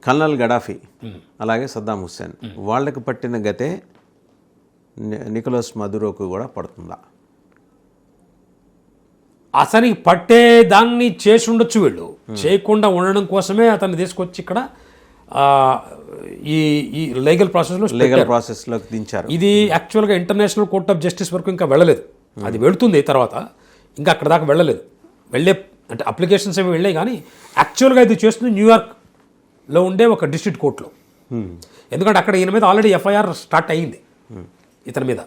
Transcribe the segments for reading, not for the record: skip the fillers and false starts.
Colonel Gaddafi అలాగే సద్దాం హుస్సేన్ వాళ్ళకి పట్టిన గతే నికోలస్ మదురోకు కూడా పడుతుందా? అతనికి పట్టే దాన్ని చేసి ఉండొచ్చు, వీళ్ళు చేయకుండా ఉండడం కోసమే అతన్ని తీసుకొచ్చి ఇక్కడ ఈ లీగల్ ప్రాసెస్లోకి దించారు. ఇది యాక్చువల్గా ఇంటర్నేషనల్ కోర్ట్ ఆఫ్ జస్టిస్ వరకు ఇంకా వెళ్ళలేదు. అది వెళుతుంది తర్వాత, ఇంకా అక్కడ దాకా వెళ్ళలేదు. అంటే అప్లికేషన్స్ ఏమి వెళ్ళాయి, కానీ యాక్చువల్గా ఇది చేస్తుంది న్యూయార్క్లో ఉండే ఒక డిస్ట్రిక్ట్ కోర్టులో. ఎందుకంటే అక్కడ ఈయన మీద ఆల్రెడీ ఎఫ్ఐఆర్ స్టార్ట్ అయ్యింది ఇతని మీద.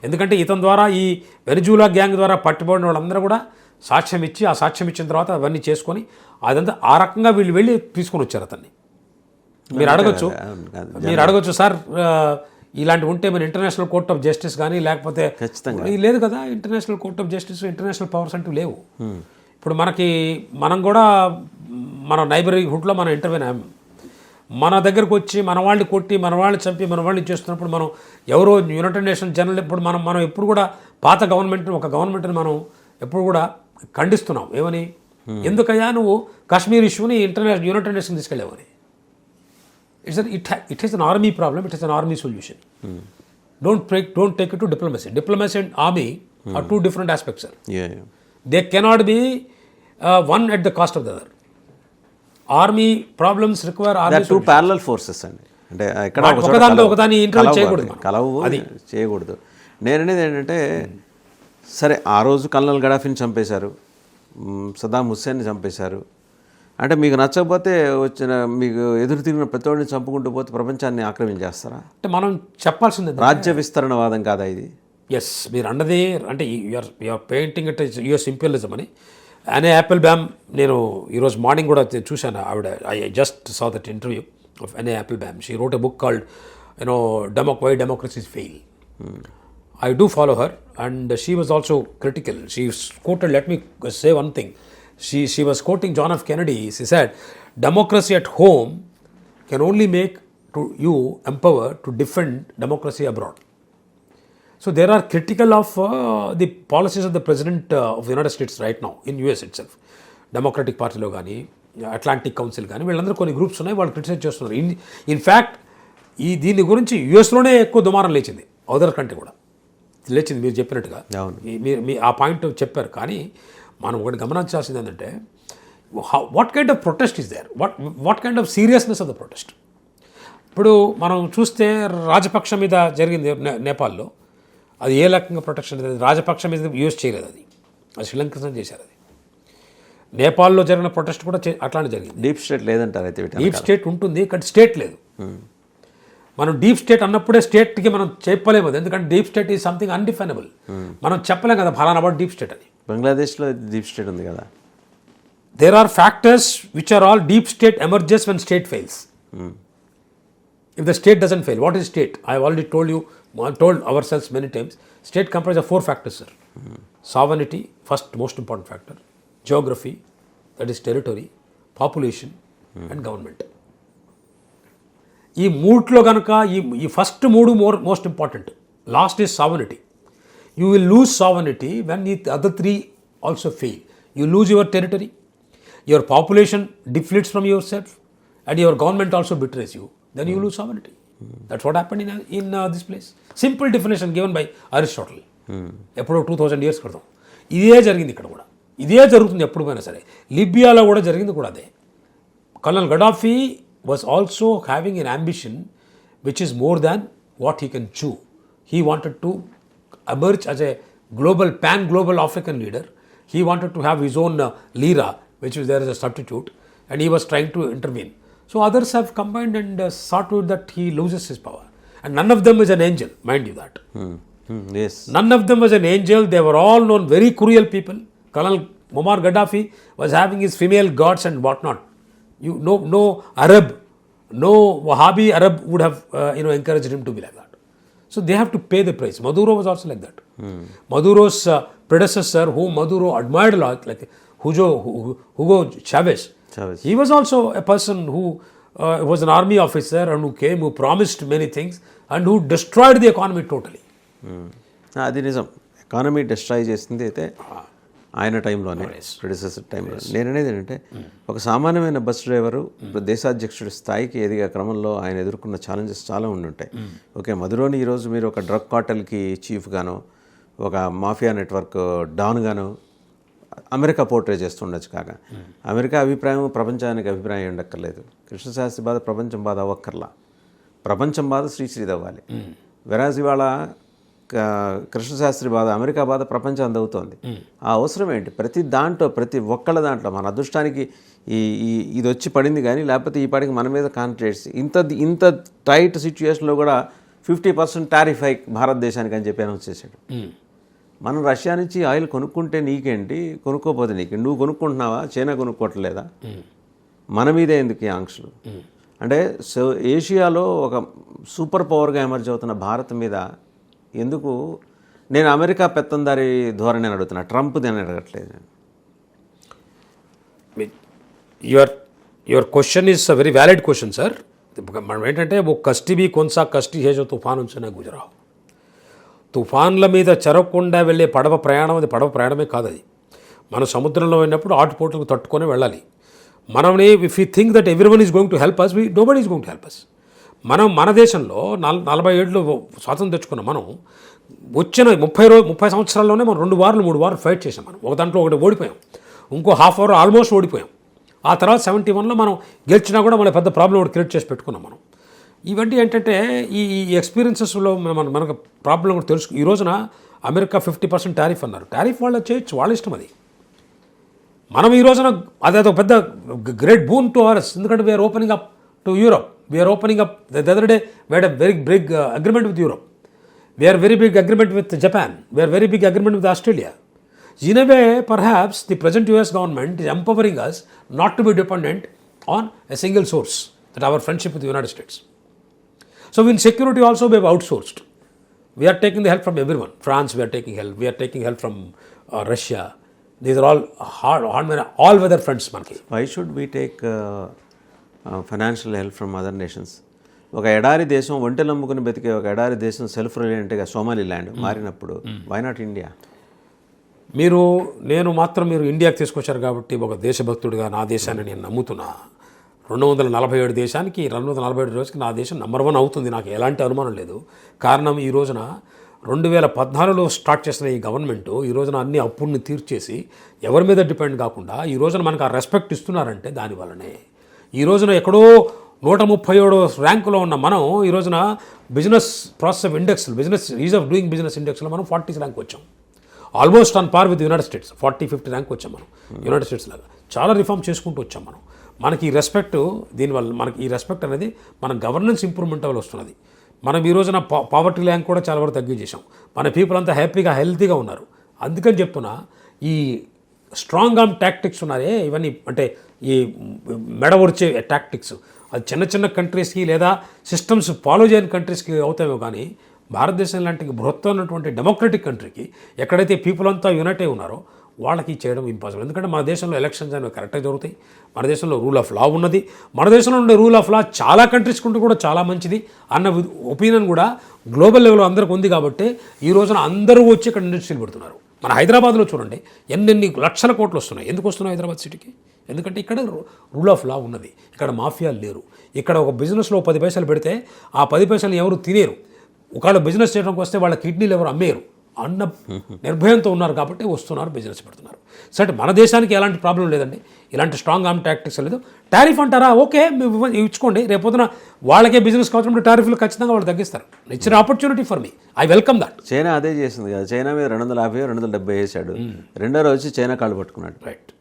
ఎందుకంటే ఇతని ద్వారా ఈ వెనిజులా గ్యాంగ్ ద్వారా పట్టుబడిన వాళ్ళందరూ కూడా సాక్ష్యం ఇచ్చి, ఆ సాక్ష్యం ఇచ్చిన తర్వాత అవన్నీ చేసుకొని అదంతా ఆ రకంగా వీళ్ళు వెళ్ళి తీసుకొని వచ్చారు అతన్ని. మీరు అడగచ్చు సార్ ఇలాంటివి ఉంటే మన ఇంటర్నేషనల్ కోర్ట్ ఆఫ్ జస్టిస్ కానీ లేకపోతే లేదు కదా, international court of justice international powers అంటూ లేవు. ఇప్పుడు మనం కూడా మన నైబర్హుడ్లో మనం ఇంటర్వ్యూన్ అయ్యాం. మన దగ్గరకు వచ్చి మన వాళ్ళని కొట్టి, మన వాళ్ళని చంపి, మన వాళ్ళని చేస్తున్నప్పుడు మనం ఎవరో యునైటెడ్ నేషన్ జనరల్ ఇప్పుడు మనం ఎప్పుడు కూడా పాత ఒక గవర్నమెంట్ని మనం ఎప్పుడు కూడా ఖండిస్తున్నాం. ఏమని, ఎందుకయ్యా నువ్వు కాశ్మీర్ ఇష్యూని యునైటెడ్ నేషన్ తీసుకెళ్ళావని. It is an army problem, it is an army solution. Don't take it to diplomacy. Diplomacy and army are two different aspects sir. They cannot be one at the cost of the other. Army problems require two parallel forces అండి. అంటే ఒకదాన్ని interview చేయకూడదు, అది చేయకూడదు. నేననేది ఏంటంటే, సరే ఆ రోజు కల్నల్ గడాఫీని చంపేశారు, సద్దాం హుస్సేన్ని చంపేశారు. అంటే మీకు నచ్చకపోతే మీకు ఎదురు తిరిగిన ప్రతివాడిని చంపుకుంటూ పోతే ప్రపంచాన్ని ఆక్రమించేస్తారా? అంటే మనం చెప్పాల్సింది రాజ్య విస్తరణవాదం కాదా ఇది? ఎస్, మీరు అన్నది అంటే you're painting it US imperialism అని. అనే యాపిల్ బ్యామ్ నేను ఈరోజు మార్నింగ్ కూడా చూశాను. ఆవిడ I just saw that interview of Anne Applebaum. She wrote a book called why democracies fail. I do follow her, and she was also critical. She quoted, let me say one thing. She was quoting John F. Kennedy. She said, democracy at home can only make you empowered to defend democracy abroad. So there are critical of the policies of the President of the United States right now in US itself. Democratic Party lo gaani, Atlantic Council gaani, వీళ్ళందరూ కొన్ని groups ఉన్నాయి, వాళ్ళు criticise చేస్తున్నారు. In fact దీని గురించి యుఎస్లోనే ఎక్కువ దుమారం లేచింది, అదర్ కంట్రీ కూడా లేచింది. మీరు చెప్పినట్టుగా మీరు ఆ పాయింట్ చెప్పారు. కానీ మనం ఒకటి గమనించాల్సింది ఏంటంటే, what kind of protest is there, what kind of seriousness of the protest. ఇప్పుడు మనం చూస్తే రాజపక్ష మీద జరిగింది నేపాల్లో, అది ఏ రకంగా ప్రొటెక్షన్? రాజపక్ష మీద యూజ్ చేయలేదు, అది శ్రీలంక చేశారు. అది నేపాల్లో జరిగిన ప్రొటెస్ట్ కూడా అట్లానే జరిగింది. డీప్ స్టేట్ లేదంటారు. అయితే డీప్ స్టేట్ ఉంటుంది, కానీ స్టేట్ లేదు. మనం డీప్ స్టేట్ అన్నప్పుడే స్టేట్కి మనం చెప్పలేము, ఎందుకంటే డీప్ స్టేట్ ఈజ్ సంథింగ్ అన్డిఫైనబుల్. మనం చెప్పలేం కదా ఫలానా అబౌట్ డీప్ స్టేట్ అని. బంగ్లాదేశ్లో డీప్ స్టేట్ ఉంది కదా. There are factors which are all deep state emerges when state fails. If the state doesn't fail, what is state? I already told ourselves many times, state comprises of 4 factors, sir. Sovereignty, first most important factor. Geography, that is territory. Population and government. ఈ మూట్లో కనుక ఈ first మూడు most important. Last is sovereignty. You will lose sovereignty when ఈ other 3 also fail. You lose your territory, your population depletes from your self, and your government also betrays you, then you lose sovereignty. That's what happened in this place. Simple definition given by Aristotle ఎప్పుడో 2000 years క్రితం. ఇదే జరిగింది ఇక్కడ కూడా, ఇదే జరుగుతుంది ఎప్పుడు పోయినా సరే. లిబియాలో కూడా జరిగింది కూడా అదే. Colonel Gaddafi was also having an ambition which is more than what he can chew. He wanted to emerge as a pan-global African leader. He wanted to have his own lira, which was there as a substitute, and he was trying to intervene. So others have combined and saw to it that he loses his power. And none of them is an angel, mind you that. Yes. None of them was an angel. They were all known very cruel people. Colonel Muammar Gaddafi was having his female gods and whatnot. No Arab, no Wahhabi Arab would have encouraged him to be like that. So they have to pay the price. Maduro was also like that. Maduro's predecessor, whom Maduro admired a lot, like Hugo Chavez. He was also a person who was an army officer and who came, who promised many things and who destroyed the economy totally. అది నిజం. Economy destroy చేసింది అయితే ఆయన టైంలోనే predecessor టైంలో. నేను అనేది ఏంటంటే ఒక సామాన్యమైన బస్ డ్రైవరు దేశాధ్యక్షుడి స్థాయికి ఎదిగే క్రమంలో ఆయన ఎదుర్కొన్న ఛాలెంజెస్ చాలా ఉండుంటాయి. ఓకే, మధురోని ఈరోజు మీరు ఒక డ్రగ్ కార్టెల్కి చీఫ్గాను, ఒక మాఫియా నెట్వర్క్ డాన్గాను అమెరికా పోర్ట్రే చేస్తుండొచ్చు. కాక అమెరికా అభిప్రాయం ప్రపంచానికి అభిప్రాయం ఉండక్కర్లేదు. కృష్ణశాస్త్రి బాధ ప్రపంచం బాధ అవ్వక్కర్లా, ప్రపంచం బాధ శ్రీశ్రీది అవ్వాలి. వెరాజ్ ఇవాళ కృష్ణశాస్త్రి బాధ అమెరికా బాధ ప్రపంచం అందవుతోంది. ఆ అవసరం ఏంటి? ప్రతి దాంట్లో ప్రతి ఒక్కళ్ళ దాంట్లో మన అదృష్టానికి ఇది వచ్చి పడింది, కానీ లేకపోతే ఈ పాటికి మన మీద కాన్సన్ట్రేట్స్ ఇంత టైట్ సిచ్యువేషన్లో కూడా 50% టారిఫ్ హైక్ భారతదేశానికి అని చెప్పి అనౌన్స్ చేశాడు. మనం రష్యా నుంచి ఆయిల్ కొనుక్కుంటే నీకేంటి, కొనుక్కోపోతే నీకేంటి? నువ్వు కొనుక్కుంటున్నావా? చైనా కొనుక్కోవట్లేదా? మన మీదే ఎందుకు ఈ ఆంక్షలు? అంటే ఏషియాలో ఒక సూపర్ పవర్గా ఎమర్జ్ అవుతున్న భారత్ మీద ఎందుకు? నేను అమెరికా పెత్తందారి ధోరణి అడుగుతున్నా, ట్రంప్ది అని అడగట్లేదు. Your question is a very valid question sir. మనం ఏంటంటే ఓ కష్టి బి కొన్సా కష్టి హేజో తుఫాన్ ఉంచిన గుజరావ్. తుఫాన్ల మీద చెరగకుండా వెళ్ళే పడవ ప్రయాణం, అది పడవ ప్రయాణమే కాదు. అది మన సముద్రంలో వెళ్ళినప్పుడు ఆటుపోట్లకు తట్టుకొని వెళ్ళాలి. మనని if you think that everyone is going to help us, nobody is going to help us. మన దేశంలో 40 ఏళ్ళు స్వాతంత్రం తెచ్చుకున్నాం. మనం వచ్చిన 30 సంవత్సరాల్లోనే మనం 2 వారాలు 3 వారాలు ఫైట్ చేసాం. మనం ఒక దాంట్లో ఒకటి ఓడిపోయాం, ఇంకో హాఫ్ అవర్ ఆల్మోస్ట్ ఓడిపోయాం. ఆ తర్వాత 71లో మనం గెలిచినా కూడా మన పెద్ద ప్రాబ్లం ఒకటి క్రియేట్ చేసి పెట్టుకున్నాం మనం. ఇవన్నీ ఏంటంటే ఈ ఎక్స్పీరియన్సెస్లో మనకు ప్రాబ్లం కూడా తెలుసు. ఈ రోజున అమెరికా 50% టారిఫ్ అన్నారు. టారిఫ్ వాళ్ళు చేయొచ్చు, వాళ్ళ ఇష్టం అది. మనం ఈ రోజున అదేదో పెద్ద గ్రేట్ బూన్ టు అవర్స్, ఎందుకంటే we're opening up to Europe. We're opening up the other day we had a very big agreement with Europe. We are very big agreement with Japan. We are very big agreement with Australia. In a way, perhaps the present US government is empowering us not to be dependent on a single source, that our friendship with the United States. So in security also we have outsourced. We are taking the help from everyone. France, we are taking help. We are taking help from Russia. These are all weather friends మనకి. Why should we take financial help from other nations? ఒక ఎడారి దేశం, ఒంటెలు అమ్ముకుని బతికే ఒక ఎడారి దేశం సెల్ఫ్ రిలయంట్గా సోమాలి ల్యాండ్ మారినప్పుడు వై నాట్ ఇండియా? నేను మాత్రం మీరు ఇండియాకి తీసుకొచ్చారు కాబట్టి ఒక దేశభక్తుడిగా నా దేశాన్ని నేను నమ్ముతున్నా. 247 దేశానికి 247 రోజుకి నా దేశం నంబర్ 1 అవుతుంది, నాకు ఎలాంటి అనుమానం లేదు. కారణం ఈ రోజున 2014లో స్టార్ట్ చేసిన ఈ గవర్నమెంటు ఈ రోజున అన్ని అప్పుల్ని తీర్చేసి ఎవరి మీద డిపెండ్ కాకుండా ఈ రోజున మనకు ఆ రెస్పెక్ట్ ఇస్తున్నారంటే దానివల్లనే. ఈ రోజున ఎక్కడో 137 ర్యాంకులో ఉన్న మనం ఈ రోజున business process of index, business ease of doing business ఇండెక్స్లో మనం 40th ర్యాంక్ వచ్చాం. Almost on par with United States. 40-50 rank వచ్చాం మనం యునైటెడ్ స్టేట్స్ లాగా. చాలా రిఫార్మ్ చేసుకుంటూ వచ్చాం మనం. మనకి ఈ రెస్పెక్ట్, దీనివల్ల మనకి ఈ రెస్పెక్ట్ అనేది మన గవర్నెన్స్ ఇంప్రూవ్మెంట్ వల్ల వస్తున్నది. మనం ఈ రోజున పావర్టీ ర్యాంక్ కూడా చాలా వరకు తగ్గించేసాం. మన పీపుల్ అంతా హ్యాపీగా హెల్తీగా ఉన్నారు. అందుకని చెప్తున్నా, ఈ స్ట్రాంగ్ ఆర్మ్ టాక్టిక్స్ ఉన్నారే ఇవన్నీ, అంటే ఈ మెడవరిచే టాక్టిక్స్, అది చిన్న చిన్న కంట్రీస్కి లేదా సిస్టమ్స్ ఫాలో చేయని కంట్రీస్కి అవుతాయో కానీ భారతదేశం లాంటి బృహత్తమైనటువంటి డెమోక్రటిక్ కంట్రీకి ఎక్కడైతే పీపుల్ అంతా యునైట్ అయి ఉన్నారో వాళ్ళకి చేయడం ఇంపాసిబుల్. ఎందుకంటే మన దేశంలో ఎలక్షన్స్ అనేవి కరెక్ట్గా జరుగుతాయి. మన దేశంలో రూల్ ఆఫ్ లా ఉన్నది. మన దేశంలో ఉండే రూల్ ఆఫ్ లా చాలా కంట్రీస్ కుంటూ కూడా చాలా మంచిది అన్న ఒపీనియన్ కూడా గ్లోబల్ లెవెల్లో అందరికి ఉంది. కాబట్టి ఈ రోజున అందరూ వచ్చి ఇక్కడ ఇండస్ట్రీలు పెడుతున్నారు. మన హైదరాబాద్లో చూడండి ఎన్ని లక్షల కోట్లు వస్తున్నాయి. ఎందుకు వస్తున్నాయి హైదరాబాద్ సిటీకి? ఎందుకంటే ఇక్కడ రూల్ ఆఫ్ లా ఉన్నది, ఇక్కడ మాఫియాలు లేరు. ఇక్కడ ఒక బిజినెస్లో 10 పైసలు పెడితే ఆ 10 పైసలు ఎవరు తినేరు. ఒకవేళ బిజినెస్ చేయడానికి వస్తే వాళ్ళ కిడ్నీలు ఎవరు అమ్మేరు అన్న నిర్భయంతో ఉన్నారు కాబట్టి వస్తున్నారు, బిజినెస్ పెడుతున్నారు. సరే, మన దేశానికి ఎలాంటి ప్రాబ్లం లేదండి, ఇలాంటి స్ట్రాంగ్ ఆర్మ్ టాక్టిక్స్ లేదు. టారిఫ్ అంటారా, ఓకే ఇచ్చుకోండి. రేపొద్దున వాళ్ళకే బిజినెస్ కావాల్సిన టారిఫ్లు ఖచ్చితంగా వాళ్ళు తగ్గిస్తారు. ఇచ్చిన opportunity for me, I welcome that. China అదే చేసింది కదా. చైనా మీద 250-270 వేసాడు. రెండో రోజు వచ్చి చైనా కాళ్ళు పట్టుకున్నాడు. రైట్.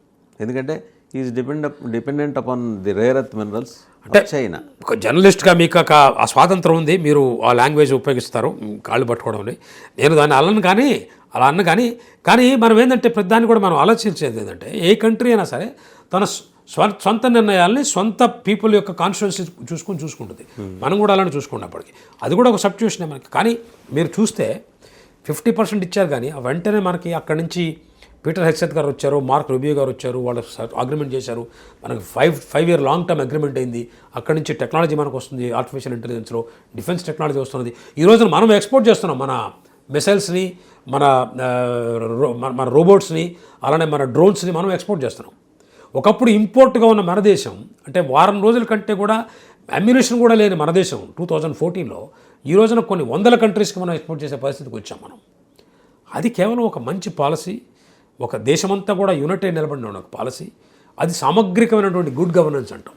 ఎందుకంటే is dependent upon the rare earth minerals అంటే చైనా. ఒక జర్నలిస్ట్గా మీకు ఆ స్వాతంత్రం ఉంది, మీరు ఆ లాంగ్వేజ్ ఉపయోగిస్తారు, కాళ్ళు పట్టుకోవడం. నేను దాన్ని అలా అన్న కానీ మనం ఏంటంటే ప్రతిదాన్ని కూడా మనం ఆలోచించేది ఏంటంటే, ఏ కంట్రీ అయినా సరే తన సొంత నిర్ణయాల్ని సొంత పీపుల్ యొక్క కాన్స్టిట్యున్సీ చూసుకుంటుంది. మనం కూడా అలానే చూసుకున్నప్పటికీ అది కూడా ఒక సబ్స్టిట్యూషనే మనకి. కానీ మీరు చూస్తే 50% ఇచ్చారు, కానీ వెంటనే మనకి అక్కడి నుంచి పీటర్ హెగ్సెత్ గారు వచ్చారు, మార్క్ రూబియో గారు వచ్చారు, వాళ్ళు అగ్రిమెంట్ చేశారు. మనకు 5 year లాంగ్ టర్మ్ అగ్రిమెంట్ అయింది. అక్కడి నుంచి టెక్నాలజీ మనకు వస్తుంది, ఆర్టిఫిషియల్ ఇంటెలిజెన్స్లో డిఫెన్స్ టెక్నాలజీ వస్తున్నది. ఈ రోజున మనం ఎక్స్పోర్ట్ చేస్తున్నాం మన మిసైల్స్ని, మన మన రోబోట్స్ని, అలానే మన డ్రోన్స్ని మనం ఎక్స్పోర్ట్ చేస్తున్నాం. ఒకప్పుడు ఇంపోర్ట్గా ఉన్న మన దేశం, అంటే వారం రోజుల కంటే కూడా అమ్యునిషన్ కూడా లేని మన దేశం 2014లో ఈ రోజున కొన్ని వందల కంట్రీస్కి మనం ఎక్స్పోర్ట్ చేసే పరిస్థితికి వచ్చాం మనం. అది కేవలం ఒక మంచి పాలసీ, ఒక దేశమంతా కూడా యూనిటీ నిలబడిన ఒక పాలసీ. అది సామగ్రికమైనటువంటి గుడ్ గవర్నెన్స్ అంటాం.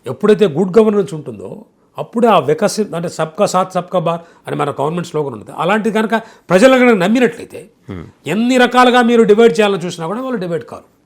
ఎప్పుడైతే గుడ్ గవర్నెన్స్ ఉంటుందో అప్పుడే ఆ వికసిత్, అంటే సబ్కా సాత్ సబ్కా బార్ అని మన గవర్నమెంట్ స్లోగన్ ఉంటుంది. అలాంటిది కనుక ప్రజలు కనుక నమ్మినట్లయితే ఎన్ని రకాలుగా మీరు డివైడ్ చేయాలని చూసినా కూడా వాళ్ళు డివైడ్ కారు.